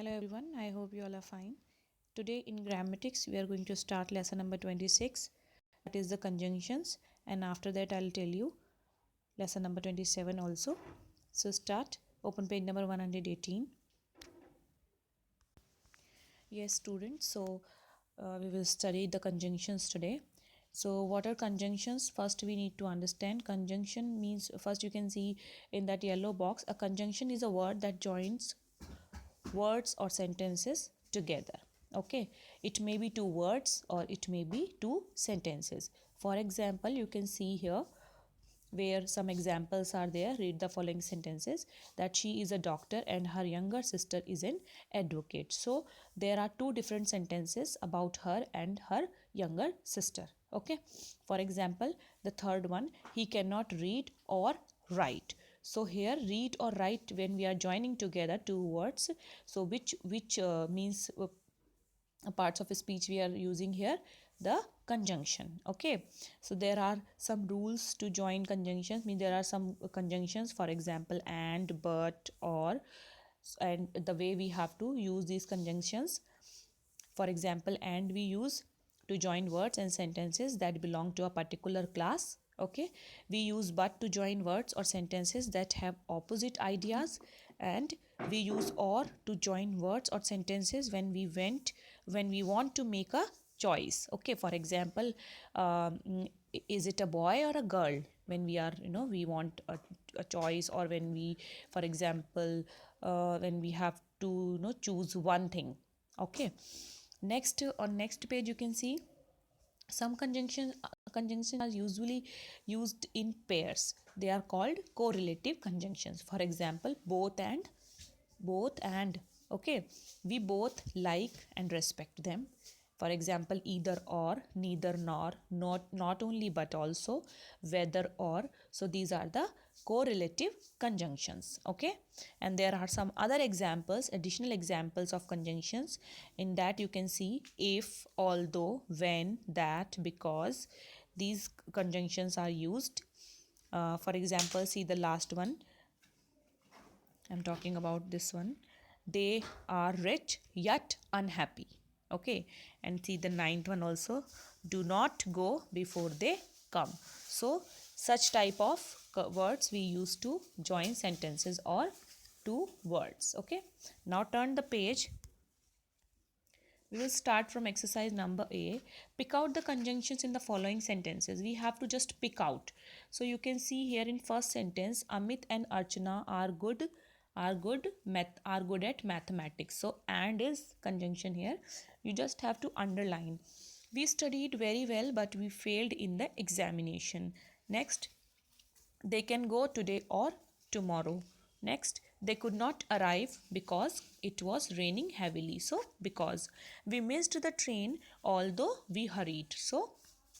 Hello everyone, I hope you all are fine. Today in grammatics we are going to start lesson number 26, that is the conjunctions, and after that I'll tell you lesson number 27 also. So start, open page number 118. Yes students, so we will study the conjunctions today. So what are conjunctions? First we need to understand conjunction means, first you can see in that yellow box, a conjunction is a word that joins words or sentences together. Okay, it may be two words or it may be two sentences. For example, you can see here where some examples are there. Read the following sentences: that she is a doctor and her younger sister is an advocate. So there are two different sentences about her and her younger sister. Okay, for example, the third one, he cannot read or write. So here read or write, when we are joining together two words, so which means parts of a speech we are using here, the conjunction. Okay, so there are some rules to join conjunctions. Mean there are some conjunctions, for example and, but, or, and the way we have to use these conjunctions. For example, and we use to join words and sentences that belong to a particular class. Okay, we use but to join words or sentences that have opposite ideas, and we use or to join words or sentences when we want to make a choice. Okay, for example, is it a boy or a girl, when we are, we want a choice, or when we, for example, when we have to, choose one thing. Okay, next, on next page you can see some conjunctions are usually used in pairs. They are called correlative conjunctions. For example, both and. Okay, we both like and respect them. For example, either or, neither nor, not only but also, whether or. So these are the correlative conjunctions. Okay, and there are some other examples, additional examples of conjunctions. In that you can see if, although, when, that, because. These conjunctions are used. For example, see the last one, I'm talking about this one. They are rich yet unhappy. Okay, and see the ninth one also. Do not go before they come. So such type of words we use to join sentences or two words. Okay, now turn the page. We will start from exercise number A. Pick out the conjunctions in the following sentences. We have to just pick out. So you can see here in first sentence, Amit and Archana are good at mathematics. So and is conjunction here. You just have to underline. We studied very well but we failed in the examination. Next, they can go today or tomorrow. Next, they could not arrive because it was raining heavily. So, because we missed the train although we hurried. So,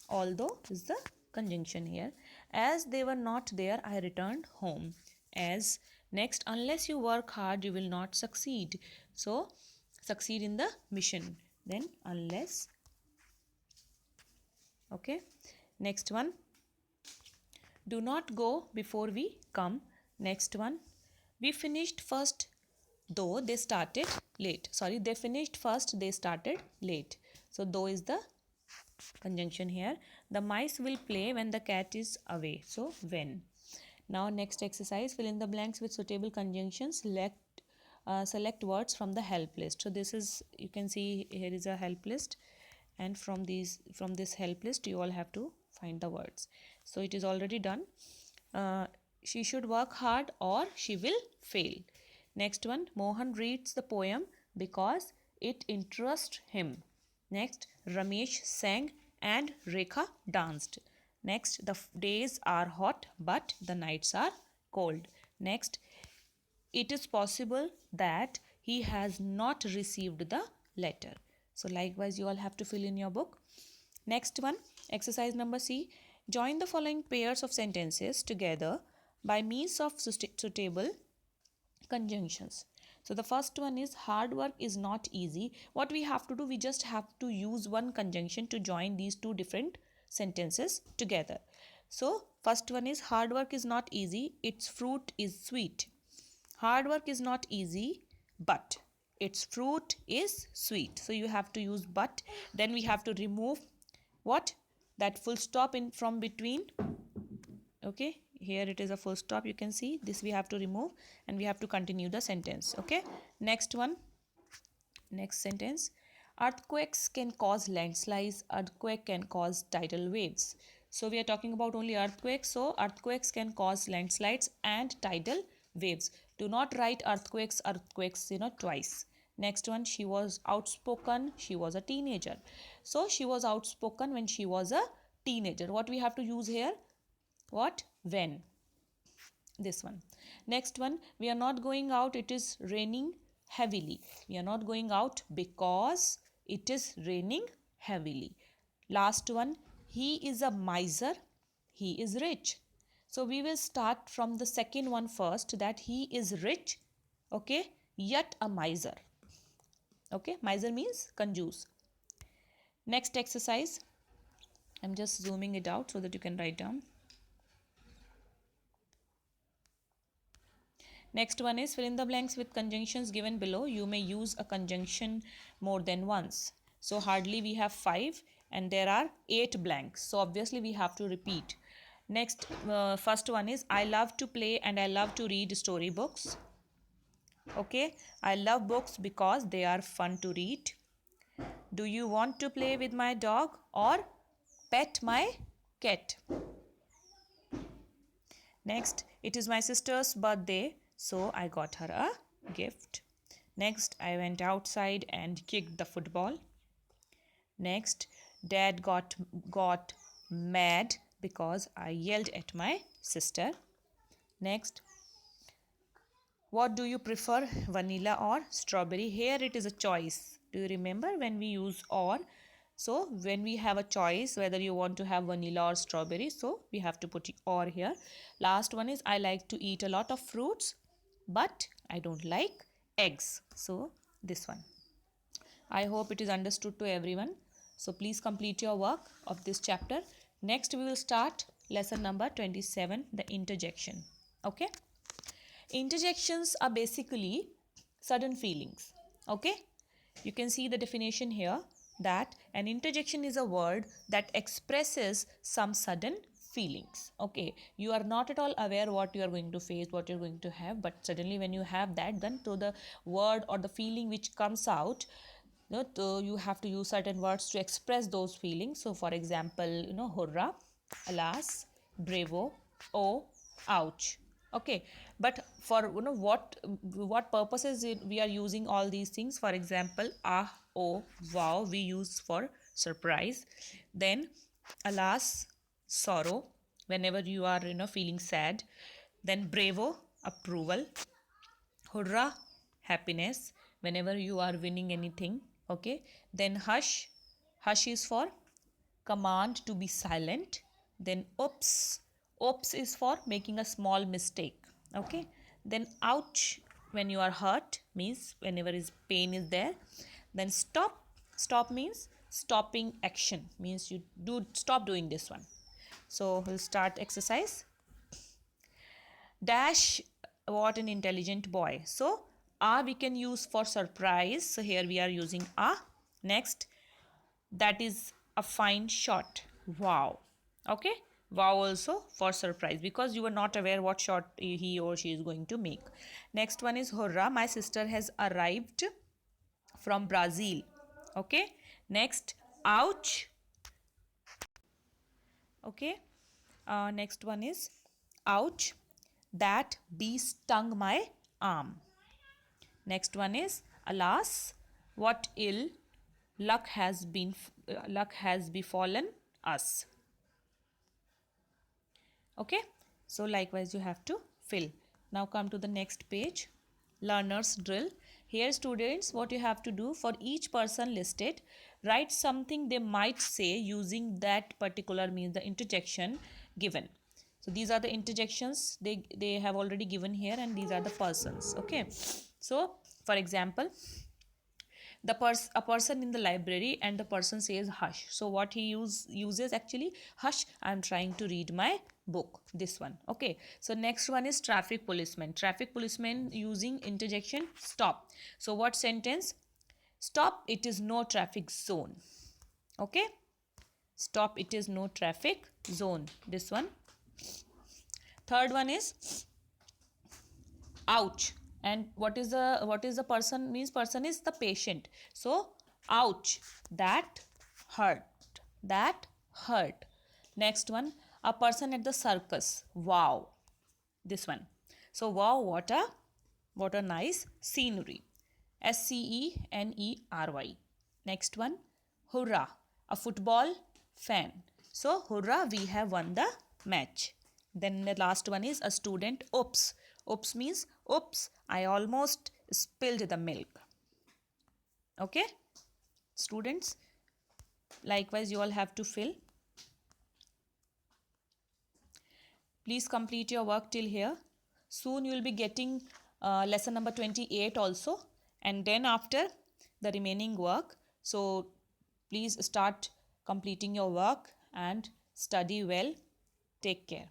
although is the conjunction here. As they were not there, I returned home. As, next, unless you work hard, you will not succeed. So, succeed in the mission. Then, unless. Okay. Next one, do not go before we come. Next one, we finished first though they started late. Sorry, they finished first, they started late. So though is the conjunction here. The mice will play when the cat is away. So when. Now next exercise, fill in the blanks with suitable conjunctions. Select words from the help list. So this is, you can see here is a help list, and from this help list you all have to find the words. So it is already done. She should work hard or she will fail. Next one, Mohan reads the poem because it interests him. Next, Ramesh sang and Rekha danced. Next, the days are hot but the nights are cold. Next, it is possible that he has not received the letter. So likewise you all have to fill in your book. Next one, exercise number C. Join the following pairs of sentences together by means of suitable conjunctions. So the first one is hard work is not easy. What we have to do, we just have to use one conjunction to join these two different sentences together. So first one is hard work is not easy, its fruit is sweet. Hard work is not easy, but its fruit is sweet. So you have to use but. Then we have to remove what? That full stop in from between. Okay, here it is a full stop. You can see this we have to remove, and we have to continue the sentence. Okay, next one. Next sentence. Earthquakes can cause landslides. Earthquake can cause tidal waves. So we are talking about only earthquakes. So earthquakes can cause landslides and tidal waves. Do not write earthquakes twice. Next one. She was outspoken. She was a teenager. So she was outspoken when she was a teenager. What we have to use here? What? When. This one. Next one. We are not going out. It is raining heavily. We are not going out because it is raining heavily. Last one. He is a miser. He is rich. So we will start from the second one first, that he is rich, okay, yet a miser. Okay, miser means conjuice. Next exercise. I'm just zooming it out so that you can write down. Next one is fill in the blanks with conjunctions given below. You may use a conjunction more than once. So hardly we have 5 and there are 8 blanks. So obviously we have to repeat. Next, first one is I love to play and I love to read storybooks. Okay, I love books because they are fun to read. Do you want to play with my dog or pet my cat? Next, it is my sister's birthday, so I got her a gift. Next, I went outside and kicked the football. Next, dad got mad because I yelled at my sister. Next, what do you prefer, vanilla or strawberry? Here it is a choice. Do you remember when we use or? So when we have a choice whether you want to have vanilla or strawberry, so we have to put or here. Last one is I like to eat a lot of fruits, but I don't like eggs. So this one. I hope it is understood to everyone. So please complete your work of this chapter. Next we will start lesson number 27, the interjection. Okay. Interjections are basically sudden feelings. Okay. You can see the definition here, that an interjection is a word that expresses some sudden feelings. Okay, you are not at all aware what you are going to face, what you're going to have, but suddenly when you have that, then to the word or the feeling which comes out, you have to use certain words to express those feelings. So for example, hurrah, alas, bravo, oh, ouch. Okay, but for what purposes we are using all these things? For example, ah, oh, wow, we use for surprise. Then alas, sorrow, whenever you are feeling sad. Then bravo, approval. Hurrah, happiness, whenever you are winning anything. Okay, then hush, hush is for command to be silent. Then oops, oops is for making a small mistake. Okay, then ouch, when you are hurt, means whenever is pain is there. Then stop, stop means stopping action, means you do stop doing this one. So we'll start exercise. Dash, what an intelligent boy. So we can use for surprise. So here we are using a. Next, that is a fine shot. Wow. Okay, wow also for surprise, because you were not aware what shot he or she is going to make. Next one is hurrah, my sister has arrived from Brazil. Okay, next, ouch. Okay, next one is ouch, that bee stung my arm. Next one is alas, what ill luck has befallen us. Okay, so likewise you have to fill. Now come to the next page, learners drill. Here students, what you have to do, for each person listed, write something they might say using that particular, means the interjection given. So these are the interjections they have already given here, and these are the persons. Okay, so for example, a person in the library, and the person says hush. So what he uses actually, hush, I'm trying to read my book, this one. Okay, so next one is traffic policeman. Traffic policeman using interjection stop. So what sentence? Stop, it is no traffic zone. Okay, stop, it is no traffic zone, this one. Third one is ouch. And what is the person means? Person is the patient. So ouch, that hurt, that hurt. Next one, a person at the circus. Wow, this one. So wow, what a nice scenery. SCENERY. Next one, hurrah, a football fan. So hurrah, we have won the match. Then the last one is a student. Oops. Oops means oops, I almost spilled the milk. Okay, students, likewise you all have to fill. Please complete your work till here. Soon you will be getting lesson number 28 also, and then after the remaining work. So please start completing your work and study well. Take care.